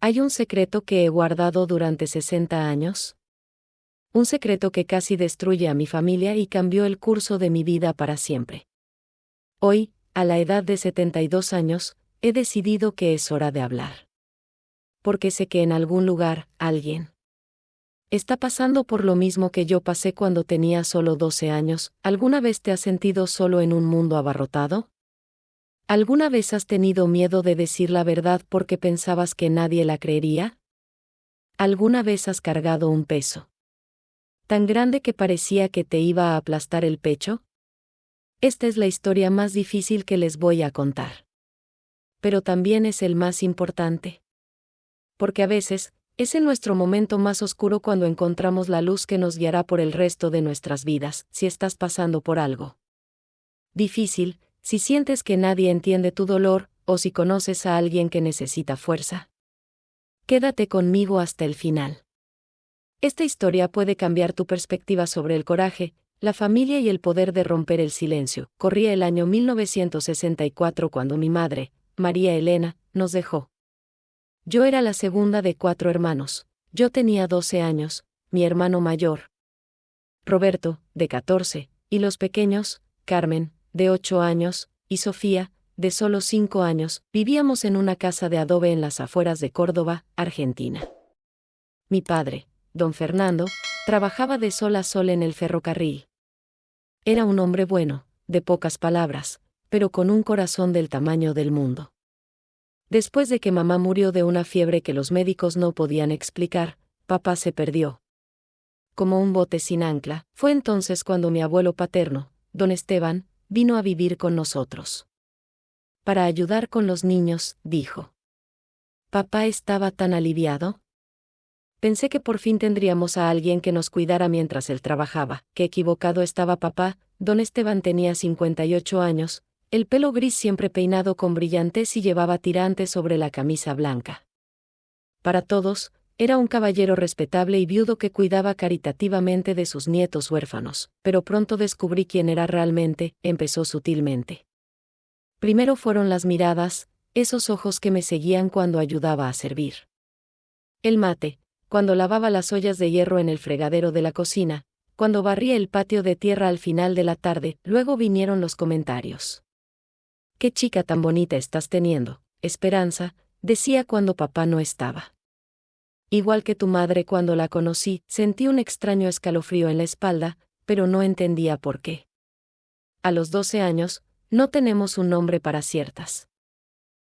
¿Hay un secreto que he guardado durante 60 años? Un secreto que casi destruye a mi familia y cambió el curso de mi vida para siempre. Hoy, a la edad de 72 años, he decidido que es hora de hablar. Porque sé que en algún lugar, alguien está pasando por lo mismo que yo pasé cuando tenía solo 12 años. ¿Alguna vez te has sentido solo en un mundo abarrotado? ¿Alguna vez has tenido miedo de decir la verdad porque pensabas que nadie la creería? ¿Alguna vez has cargado un peso tan grande que parecía que te iba a aplastar el pecho? Esta es la historia más difícil que les voy a contar. Pero también es el más importante. Porque a veces, es en nuestro momento más oscuro cuando encontramos la luz que nos guiará por el resto de nuestras vidas. Si estás pasando por algo difícil, si sientes que nadie entiende tu dolor, o si conoces a alguien que necesita fuerza, quédate conmigo hasta el final. Esta historia puede cambiar tu perspectiva sobre el coraje, la familia y el poder de romper el silencio. Corría el año 1964 cuando mi madre, María Elena, nos dejó. Yo era la segunda de 4 hermanos. Yo tenía 12 años, mi hermano mayor, Roberto, de 14, y los pequeños, Carmen, de 8 años, y Sofía, de solo 5 años, vivíamos en una casa de adobe en las afueras de Córdoba, Argentina. Mi padre, don Fernando, trabajaba de sol a sol en el ferrocarril. Era un hombre bueno, de pocas palabras, pero con un corazón del tamaño del mundo. Después de que mamá murió de una fiebre que los médicos no podían explicar, papá se perdió como un bote sin ancla. Fue entonces cuando mi abuelo paterno, don Esteban, vino a vivir con nosotros. Para ayudar con los niños, dijo. Papá estaba tan aliviado. Pensé que por fin tendríamos a alguien que nos cuidara mientras él trabajaba. Qué equivocado estaba papá. Don Esteban tenía 58 años, el pelo gris siempre peinado con brillantes y llevaba tirantes sobre la camisa blanca. Para todos, era un caballero respetable y viudo que cuidaba caritativamente de sus nietos huérfanos, pero pronto descubrí quién era realmente. Empezó sutilmente. Primero fueron las miradas, esos ojos que me seguían cuando ayudaba a servir el mate, cuando lavaba las ollas de hierro en el fregadero de la cocina, cuando barría el patio de tierra al final de la tarde. Luego vinieron los comentarios. «Qué chica tan bonita estás teniendo, Esperanza», decía cuando papá no estaba. Igual que tu madre cuando la conocí, sentí un extraño escalofrío en la espalda, pero no entendía por qué. A los 12 años, no tenemos un nombre para ciertas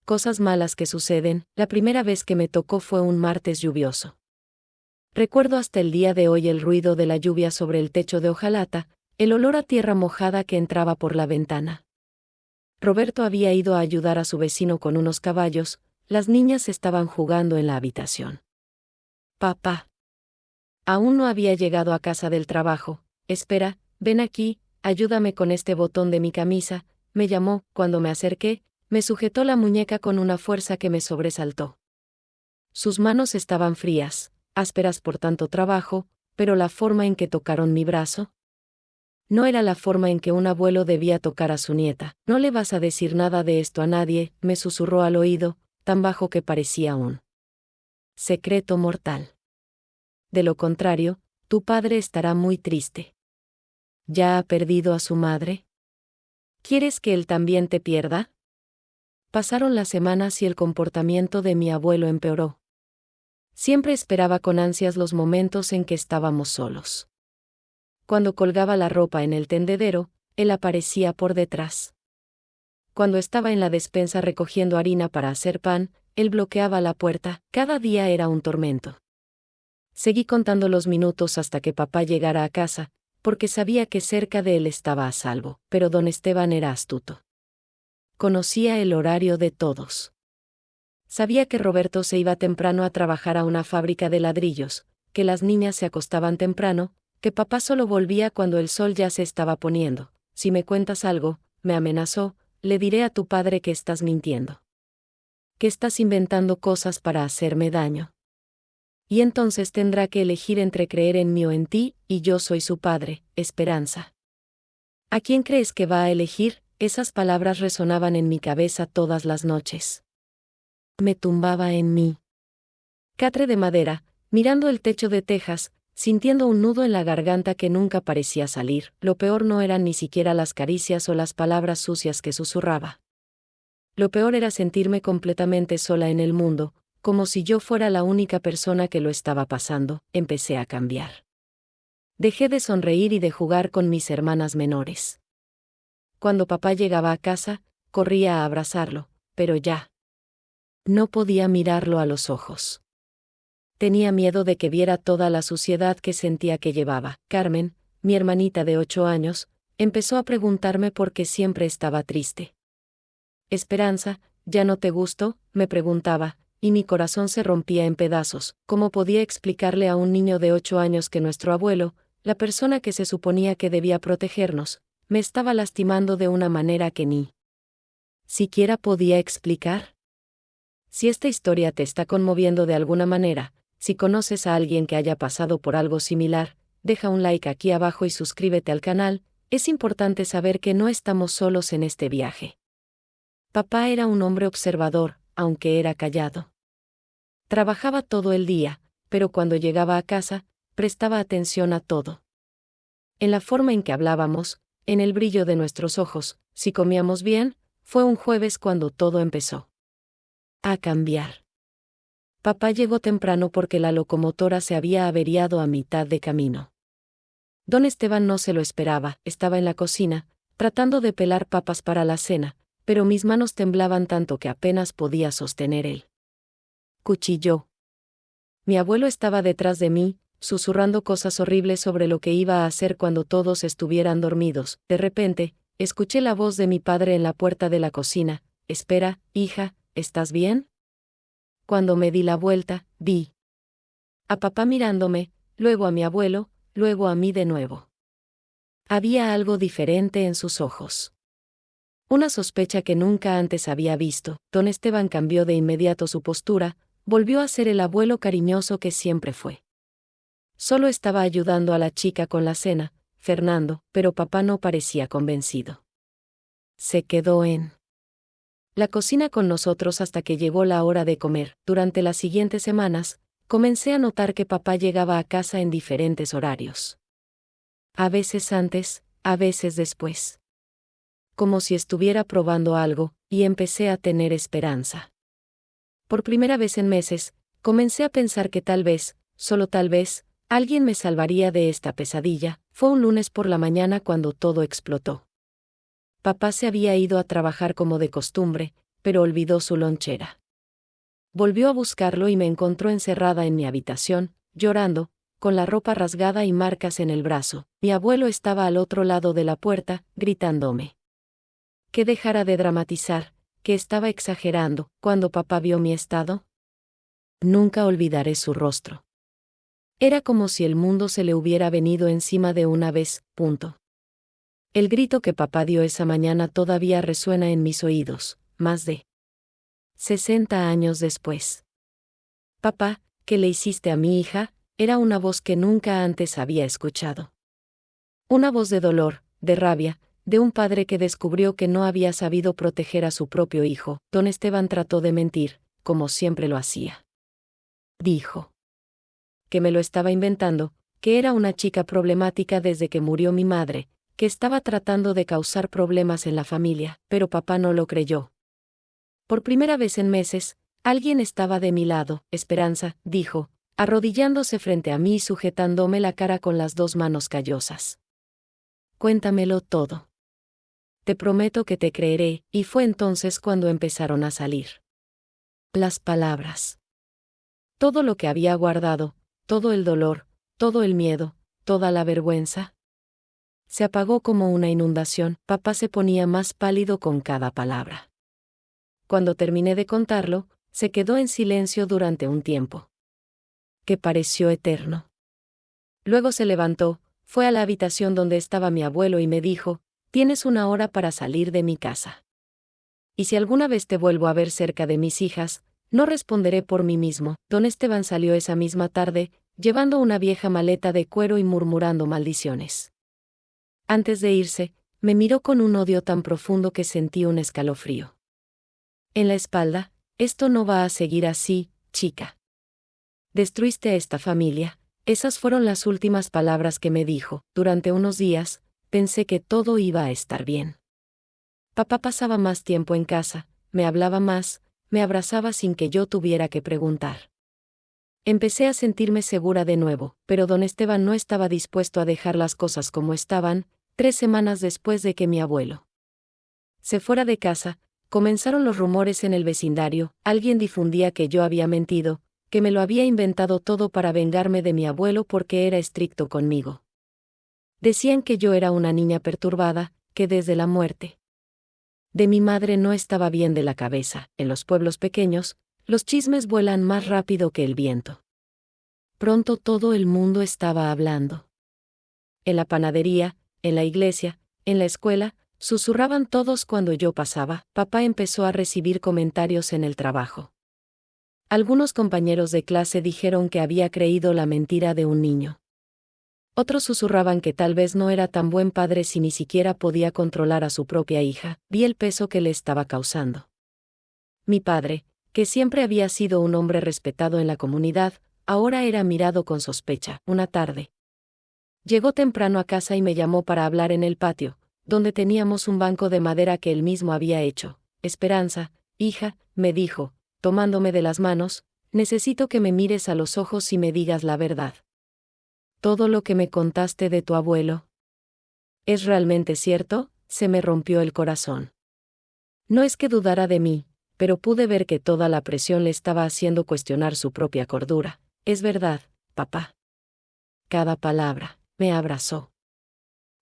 cosas malas que suceden. La primera vez que me tocó fue un martes lluvioso. Recuerdo hasta el día de hoy el ruido de la lluvia sobre el techo de hojalata, el olor a tierra mojada que entraba por la ventana. Roberto había ido a ayudar a su vecino con unos caballos, las niñas estaban jugando en la habitación. Papá aún no había llegado a casa del trabajo. «Espera, ven aquí, ayúdame con este botón de mi camisa», me llamó. Cuando me acerqué, me sujetó la muñeca con una fuerza que me sobresaltó. Sus manos estaban frías, ásperas por tanto trabajo, pero la forma en que tocaron mi brazo no era la forma en que un abuelo debía tocar a su nieta. «No le vas a decir nada de esto a nadie», me susurró al oído, tan bajo que parecía un secreto mortal. «De lo contrario, tu padre estará muy triste. ¿Ya ha perdido a su madre? ¿Quieres que él también te pierda?». Pasaron las semanas y el comportamiento de mi abuelo empeoró. Siempre esperaba con ansias los momentos en que estábamos solos. Cuando colgaba la ropa en el tendedero, él aparecía por detrás. Cuando estaba en la despensa recogiendo harina para hacer pan, él bloqueaba la puerta. Cada día era un tormento. Seguí contando los minutos hasta que papá llegara a casa, porque sabía que cerca de él estaba a salvo, pero don Esteban era astuto. Conocía el horario de todos. Sabía que Roberto se iba temprano a trabajar a una fábrica de ladrillos, que las niñas se acostaban temprano, que papá solo volvía cuando el sol ya se estaba poniendo. «Si me cuentas algo», me amenazó, «le diré a tu padre que estás mintiendo. Que estás inventando cosas para hacerme daño. Y entonces tendrá que elegir entre creer en mí o en ti, y yo soy su padre, Esperanza. ¿A quién crees que va a elegir?». Esas palabras resonaban en mi cabeza todas las noches. Me tumbaba en mí. catre de madera, mirando el techo de tejas, sintiendo un nudo en la garganta que nunca parecía salir. Lo peor no eran ni siquiera las caricias o las palabras sucias que susurraba. Lo peor era sentirme completamente sola en el mundo, como si yo fuera la única persona que lo estaba pasando. Empecé a cambiar. Dejé de sonreír y de jugar con mis hermanas menores. Cuando papá llegaba a casa, corría a abrazarlo, pero ya no podía mirarlo a los ojos. Tenía miedo de que viera toda la suciedad que sentía que llevaba. Carmen, mi hermanita de 8 años, empezó a preguntarme por qué siempre estaba triste. Esperanza, ¿ya no te gusto?, me preguntaba, y mi corazón se rompía en pedazos. ¿Cómo podía explicarle a un niño de 8 años que nuestro abuelo, la persona que se suponía que debía protegernos, me estaba lastimando de una manera que ni siquiera podía explicar? Si esta historia te está conmoviendo de alguna manera, si conoces a alguien que haya pasado por algo similar, deja un like aquí abajo y suscríbete al canal. Es importante saber que no estamos solos en este viaje. Papá era un hombre observador, aunque era callado. Trabajaba todo el día, pero cuando llegaba a casa, prestaba atención a todo. En la forma en que hablábamos, en el brillo de nuestros ojos, si comíamos bien. Fue un jueves cuando todo empezó a cambiar. Papá llegó temprano porque la locomotora se había averiado a mitad de camino. Don Esteban no se lo esperaba. Estaba en la cocina, tratando de pelar papas para la cena, pero mis manos temblaban tanto que apenas podía sostener el cuchillo. Mi abuelo estaba detrás de mí, susurrando cosas horribles sobre lo que iba a hacer cuando todos estuvieran dormidos. De repente, escuché la voz de mi padre en la puerta de la cocina. «Espera, hija, ¿estás bien?». Cuando me di la vuelta, vi a papá mirándome, luego a mi abuelo, luego a mí de nuevo. Había algo diferente en sus ojos. Una sospecha que nunca antes había visto. Don Esteban cambió de inmediato su postura, volvió a ser el abuelo cariñoso que siempre fue. Solo estaba ayudando a la chica con la cena, Fernando, pero papá no parecía convencido. Se quedó en la cocina con nosotros hasta que llegó la hora de comer. Durante las siguientes semanas, comencé a notar que papá llegaba a casa en diferentes horarios. A veces antes, a veces después. Como si estuviera probando algo, y empecé a tener esperanza. Por primera vez en meses, comencé a pensar que tal vez, solo tal vez, alguien me salvaría de esta pesadilla. Fue un lunes por la mañana cuando todo explotó. Papá se había ido a trabajar como de costumbre, pero olvidó su lonchera. Volvió a buscarlo y me encontró encerrada en mi habitación, llorando, con la ropa rasgada y marcas en el brazo. Mi abuelo estaba al otro lado de la puerta, gritándome que dejara de dramatizar, que estaba exagerando. Cuando papá vio mi estado, nunca olvidaré su rostro. Era como si el mundo se le hubiera venido encima de una vez. El grito que papá dio esa mañana todavía resuena en mis oídos, más de 60 años después. «Papá, ¿qué le hiciste a mi hija?», era una voz que nunca antes había escuchado. Una voz de dolor, de rabia, de un padre que descubrió que no había sabido proteger a su propio hijo. Don Esteban trató de mentir, como siempre lo hacía. Dijo que me lo estaba inventando, que era una chica problemática desde que murió mi madre, que estaba tratando de causar problemas en la familia, pero papá no lo creyó. Por primera vez en meses, alguien estaba de mi lado. «Esperanza», dijo, arrodillándose frente a mí y sujetándome la cara con las 2 manos callosas. «Cuéntamelo todo. Te prometo que te creeré». Y fue entonces cuando empezaron a salir las palabras. Todo lo que había guardado, todo el dolor, todo el miedo, toda la vergüenza, se apagó como una inundación. Papá se ponía más pálido con cada palabra. Cuando terminé de contarlo, se quedó en silencio durante un tiempo que pareció eterno. Luego se levantó, fue a la habitación donde estaba mi abuelo y me dijo: «Tienes 1 hora para salir de mi casa. Y si alguna vez te vuelvo a ver cerca de mis hijas, no responderé por mí mismo». Don Esteban salió esa misma tarde, llevando una vieja maleta de cuero y murmurando maldiciones. Antes de irse, me miró con un odio tan profundo que sentí un escalofrío en la espalda. «Esto no va a seguir así, chica. Destruiste a esta familia. Esas fueron las últimas palabras que me dijo. Durante unos días, pensé que todo iba a estar bien. Papá pasaba más tiempo en casa, me hablaba más, me abrazaba sin que yo tuviera que preguntar. Empecé a sentirme segura de nuevo, pero don Esteban no estaba dispuesto a dejar las cosas como estaban. 3 semanas después de que mi abuelo se fuera de casa, comenzaron los rumores en el vecindario. Alguien difundía que yo había mentido, que me lo había inventado todo para vengarme de mi abuelo porque era estricto conmigo. Decían que yo era una niña perturbada, que desde la muerte de mi madre no estaba bien de la cabeza. En los pueblos pequeños, los chismes vuelan más rápido que el viento. Pronto todo el mundo estaba hablando. En la panadería, en la iglesia, en la escuela, susurraban todos cuando yo pasaba. Papá empezó a recibir comentarios en el trabajo. Algunos compañeros de clase dijeron que había creído la mentira de un niño. Otros susurraban que tal vez no era tan buen padre si ni siquiera podía controlar a su propia hija. Vi el peso que le estaba causando. Mi padre, que siempre había sido un hombre respetado en la comunidad, ahora era mirado con sospecha. Una tarde llegó temprano a casa y me llamó para hablar en el patio, donde teníamos un banco de madera que él mismo había hecho. Esperanza, hija, me dijo, tomándome de las manos, necesito que me mires a los ojos y me digas la verdad. ¿Todo lo que me contaste de tu abuelo es realmente cierto? Se me rompió el corazón. No es que dudara de mí, pero pude ver que toda la presión le estaba haciendo cuestionar su propia cordura. Es verdad, papá. Cada palabra. Me abrazó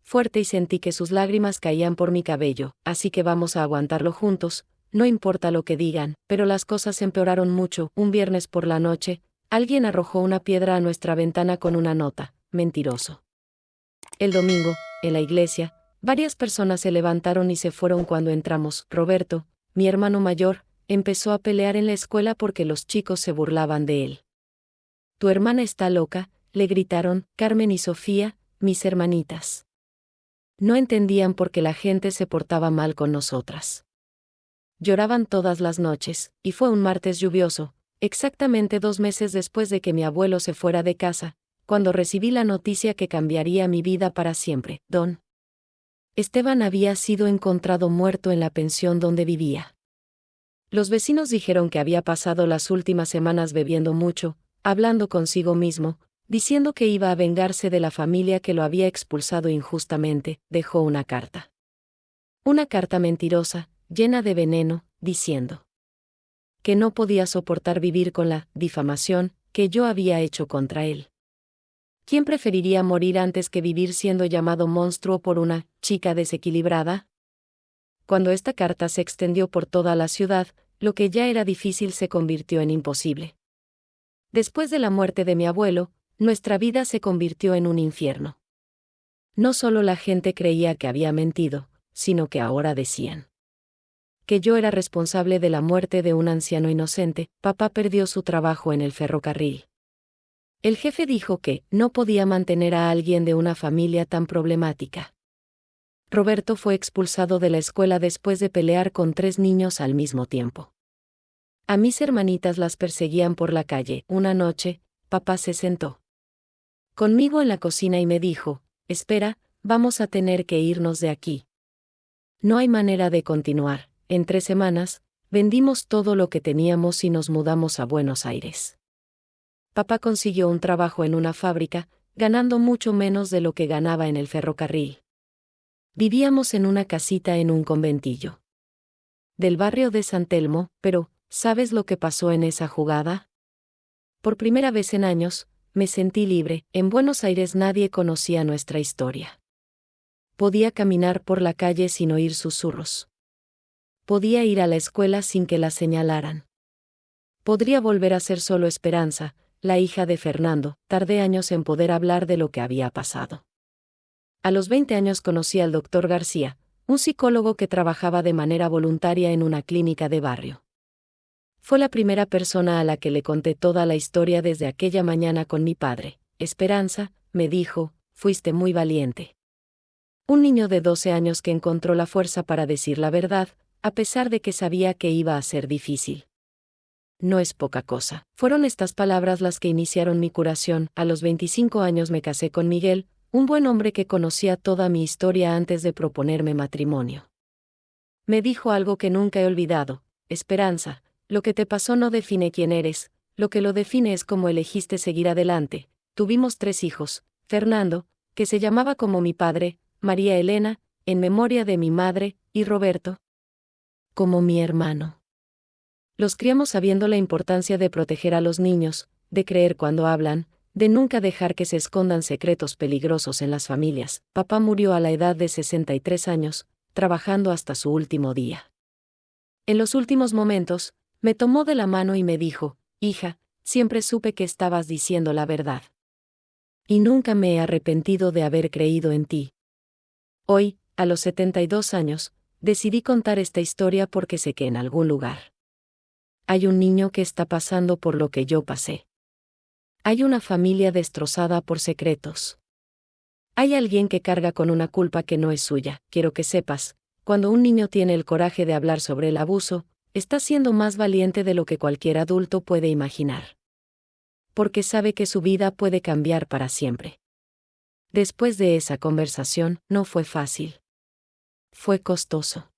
fuerte y sentí que sus lágrimas caían por mi cabello. Así que vamos a aguantarlo juntos, no importa lo que digan. Pero las cosas empeoraron mucho. Un viernes por la noche, alguien arrojó una piedra a nuestra ventana con una nota: mentiroso. El domingo, en la iglesia, varias personas se levantaron y se fueron cuando entramos. Roberto, mi hermano mayor, empezó a pelear en la escuela porque los chicos se burlaban de él. Tu hermana está loca, le gritaron Carmen y Sofía, mis hermanitas. No entendían por qué la gente se portaba mal con nosotras. Lloraban todas las noches, y fue un martes lluvioso, exactamente 2 meses después de que mi abuelo se fuera de casa, cuando recibí la noticia que cambiaría mi vida para siempre. Don Esteban había sido encontrado muerto en la pensión donde vivía. Los vecinos dijeron que había pasado las últimas semanas bebiendo mucho, hablando consigo mismo, diciendo que iba a vengarse de la familia que lo había expulsado injustamente. Dejó una carta. Una carta mentirosa, llena de veneno, diciendo que no podía soportar vivir con la difamación que yo había hecho contra él. ¿Quién preferiría morir antes que vivir siendo llamado monstruo por una chica desequilibrada? Cuando esta carta se extendió por toda la ciudad, lo que ya era difícil se convirtió en imposible. Después de la muerte de mi abuelo, nuestra vida se convirtió en un infierno. No solo la gente creía que había mentido, sino que ahora decían que yo era responsable de la muerte de un anciano inocente. Papá perdió su trabajo en el ferrocarril. El jefe dijo que no podía mantener a alguien de una familia tan problemática. Roberto fue expulsado de la escuela después de pelear con 3 niños al mismo tiempo. A mis hermanitas las perseguían por la calle. Una noche, papá se sentó conmigo en la cocina y me dijo: espera, vamos a tener que irnos de aquí. No hay manera de continuar. En 3 semanas, vendimos todo lo que teníamos y nos mudamos a Buenos Aires. Papá consiguió un trabajo en una fábrica, ganando mucho menos de lo que ganaba en el ferrocarril. Vivíamos en una casita en un conventillo del barrio de San Telmo, pero, ¿sabes lo que pasó en esa jugada? Por primera vez en años, me sentí libre. En Buenos Aires nadie conocía nuestra historia. Podía caminar por la calle sin oír susurros. Podía ir a la escuela sin que la señalaran. Podría volver a ser solo Esperanza, la hija de Fernando. Tardé años en poder hablar de lo que había pasado. A los 20 años conocí al doctor García, un psicólogo que trabajaba de manera voluntaria en una clínica de barrio. Fue la primera persona a la que le conté toda la historia desde aquella mañana con mi padre. Esperanza, me dijo, fuiste muy valiente. Un niño de 12 años que encontró la fuerza para decir la verdad, a pesar de que sabía que iba a ser difícil. no es poca cosa. Fueron estas palabras las que iniciaron mi curación. A los 25 años me casé con Miguel, un buen hombre que conocía toda mi historia antes de proponerme matrimonio. Me dijo algo que nunca he olvidado: Esperanza, lo que te pasó no define quién eres, lo que lo define es cómo elegiste seguir adelante. Tuvimos 3 hijos: Fernando, que se llamaba como mi padre; María Elena, en memoria de mi madre; y Roberto, como mi hermano. Los criamos sabiendo la importancia de proteger a los niños, de creer cuando hablan, de nunca dejar que se escondan secretos peligrosos en las familias. Papá murió a la edad de 63 años, trabajando hasta su último día. En los últimos momentos, me tomó de la mano y me dijo: hija, siempre supe que estabas diciendo la verdad. Y nunca me he arrepentido de haber creído en ti. Hoy, a los 72 años, decidí contar esta historia porque sé que en algún lugar hay un niño que está pasando por lo que yo pasé. Hay una familia destrozada por secretos. Hay alguien que carga con una culpa que no es suya. Quiero que sepas, cuando un niño tiene el coraje de hablar sobre el abuso, está siendo más valiente de lo que cualquier adulto puede imaginar. Porque sabe que su vida puede cambiar para siempre. Después de esa conversación, no fue fácil. Fue costoso.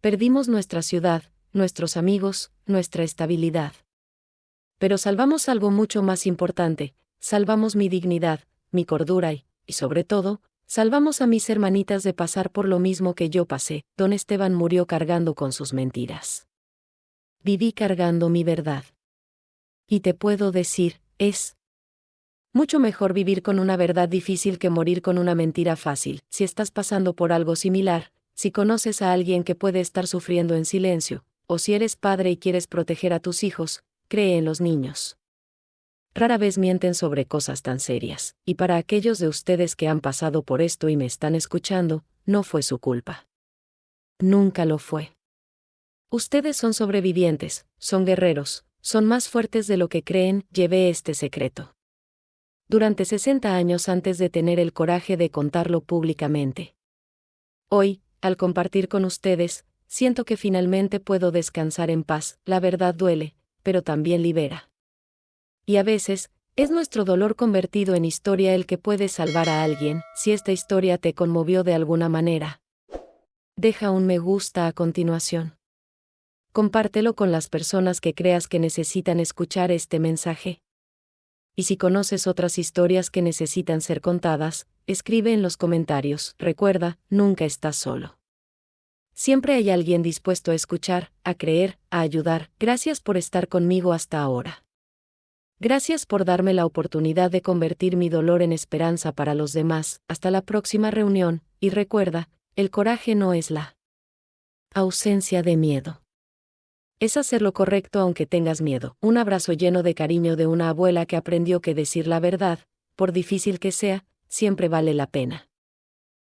Perdimos nuestra ciudad, nuestros amigos, nuestra estabilidad. Pero salvamos algo mucho más importante: salvamos mi dignidad, mi cordura y, sobre todo, salvamos a mis hermanitas de pasar por lo mismo que yo pasé. Don Esteban murió cargando con sus mentiras. Viví cargando mi verdad. Y te puedo decir, es mucho mejor vivir con una verdad difícil que morir con una mentira fácil. Si estás pasando por algo similar, si conoces a alguien que puede estar sufriendo en silencio, o si eres padre y quieres proteger a tus hijos, cree en los niños. Rara vez mienten sobre cosas tan serias, y para aquellos de ustedes que han pasado por esto y me están escuchando, no fue su culpa. Nunca lo fue. Ustedes son sobrevivientes, son guerreros, son más fuertes de lo que creen. Llevé este secreto durante 60 años antes de tener el coraje de contarlo públicamente. Hoy, al compartir con ustedes, siento que finalmente puedo descansar en paz. La verdad duele, pero también libera. Y a veces, es nuestro dolor convertido en historia el que puede salvar a alguien. Si esta historia te conmovió de alguna manera, deja un me gusta a continuación. Compártelo con las personas que creas que necesitan escuchar este mensaje. Y si conoces otras historias que necesitan ser contadas, escribe en los comentarios. Recuerda, nunca estás solo. Siempre hay alguien dispuesto a escuchar, a creer, a ayudar. Gracias por estar conmigo hasta ahora. Gracias por darme la oportunidad de convertir mi dolor en esperanza para los demás. Hasta la próxima reunión, y recuerda, el coraje no es la ausencia de miedo. Es hacer lo correcto aunque tengas miedo. Un abrazo lleno de cariño de una abuela que aprendió que decir la verdad, por difícil que sea, siempre vale la pena.